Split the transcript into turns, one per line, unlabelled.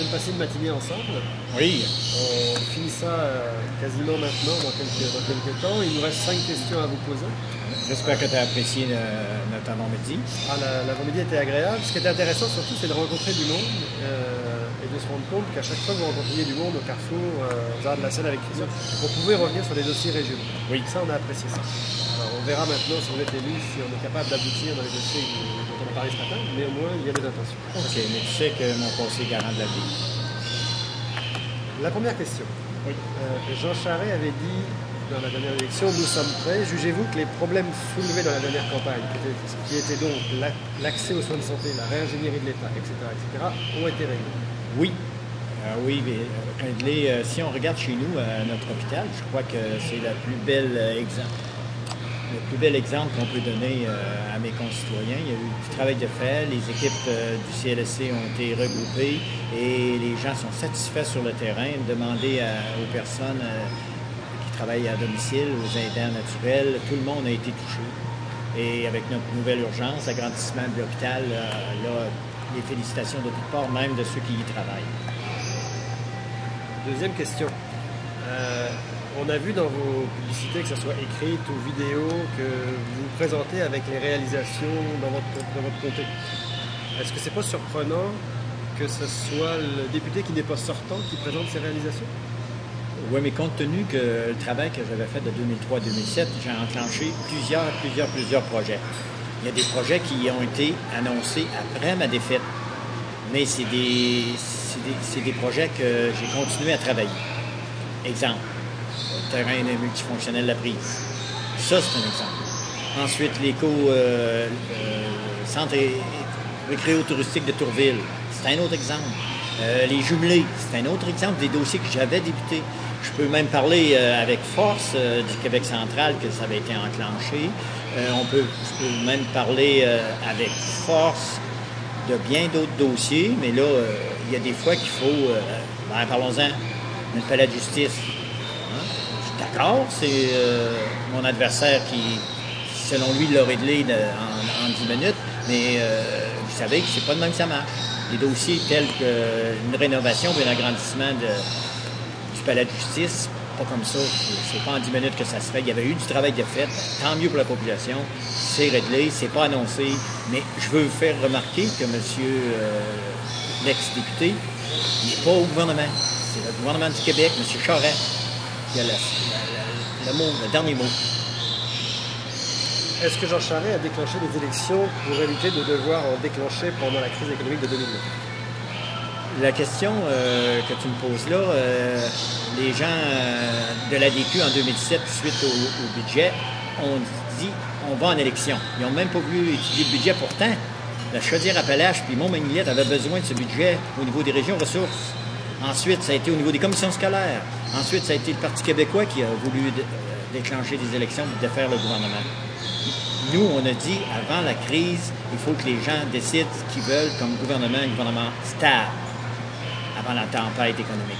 On vient de passer une matinée ensemble.
Oui,
On finit ça quasiment maintenant, dans quelques temps. Il nous reste 5 questions à vous poser.
j'espère que tu as apprécié notre avant-midi.
L'avant-midi était agréable. Ce qui était intéressant surtout, c'est de rencontrer du monde et de se rendre compte qu'à chaque fois que vous rencontriez du monde au Carrefour, aux Arts de la Seine avec Christophe, on pouvait revenir sur des dossiers régionaux.
Oui.
Ça, on a apprécié ça. Alors, on verra maintenant si on est élu, si on est capable d'aboutir dans les dossiers dont on a parlé ce matin, mais au moins, il y a des intentions.
OK, mais tu sais que mon conseil est garant de la vie.
La première question.
Oui.
Jean Charest avait dit dans la dernière élection, nous sommes prêts. Jugez-vous que les problèmes soulevés dans la dernière campagne, qui étaient donc l'accès aux soins de santé, la réingénierie de l'État, etc., ont été réglés?
Oui. Oui, mais si on regarde chez nous, à notre hôpital, je crois que c'est le plus bel exemple qu'on peut donner à mes concitoyens. Il y a eu du travail de fait, les équipes du CLSC ont été regroupées et les gens sont satisfaits sur le terrain. Demander aux personnes qui travaillent à domicile, aux aidants naturels, tout le monde a été touché. Et avec notre nouvelle urgence, l'agrandissement de l'hôpital, là, les félicitations de toutes parts, même de ceux qui y travaillent.
Deuxième question. On a vu dans vos publicités, que ce soit écrites ou vidéo, que vous vous présentez avec les réalisations dans votre comté. Est-ce que c'est pas surprenant que ce soit le député qui n'est pas sortant qui présente ses réalisations?
Oui, mais compte tenu que le travail que j'avais fait de 2003 à 2007, j'ai enclenché plusieurs projets. Il y a des projets qui ont été annoncés après ma défaite, mais c'est des projets que j'ai continué à travailler. Exemple, le terrain multifonctionnel La Prise. Ça, c'est un exemple. Ensuite, centre récréo-touristique de Tourville. C'est un autre exemple. Les jumelés, c'est un autre exemple des dossiers que j'avais débutés. Je peux même parler avec force du Québec central que ça avait été enclenché. Je peux même parler avec force de bien d'autres dossiers, mais là, il y a des fois qu'il faut... parlons-en, le palais de justice. Hein? Je suis d'accord, c'est mon adversaire qui, selon lui, l'a réglé en 10 minutes, mais vous savez que c'est pas de même que ça marche. Des dossiers tels qu'une rénovation ou un agrandissement du palais de justice, pas comme ça, c'est pas en 10 minutes que ça se fait. Il y avait eu du travail de fait, tant mieux pour la population, c'est réglé, c'est pas annoncé, mais je veux vous faire remarquer que monsieur l'ex-député, il n'est pas au gouvernement. C'est le gouvernement du Québec, M. Charest, qui a le dernier mot.
Est-ce que Jean Charest a déclenché des élections pour éviter de devoir en déclencher pendant la crise économique de 2009?
La question que tu me poses là, les gens de l'ADQ en 2007, suite au budget, ont dit on va en élection. Ils n'ont même pas voulu étudier le budget. Pourtant, la Chaudière-Appalaches puis Montmagny avait besoin de ce budget au niveau des régions ressources. Ensuite, ça a été au niveau des commissions scolaires. Ensuite, ça a été le Parti québécois qui a voulu déclencher des élections pour défaire le gouvernement. Nous, on a dit, avant la crise, il faut que les gens décident ce qu'ils veulent comme gouvernement, un gouvernement stable, avant la tempête économique.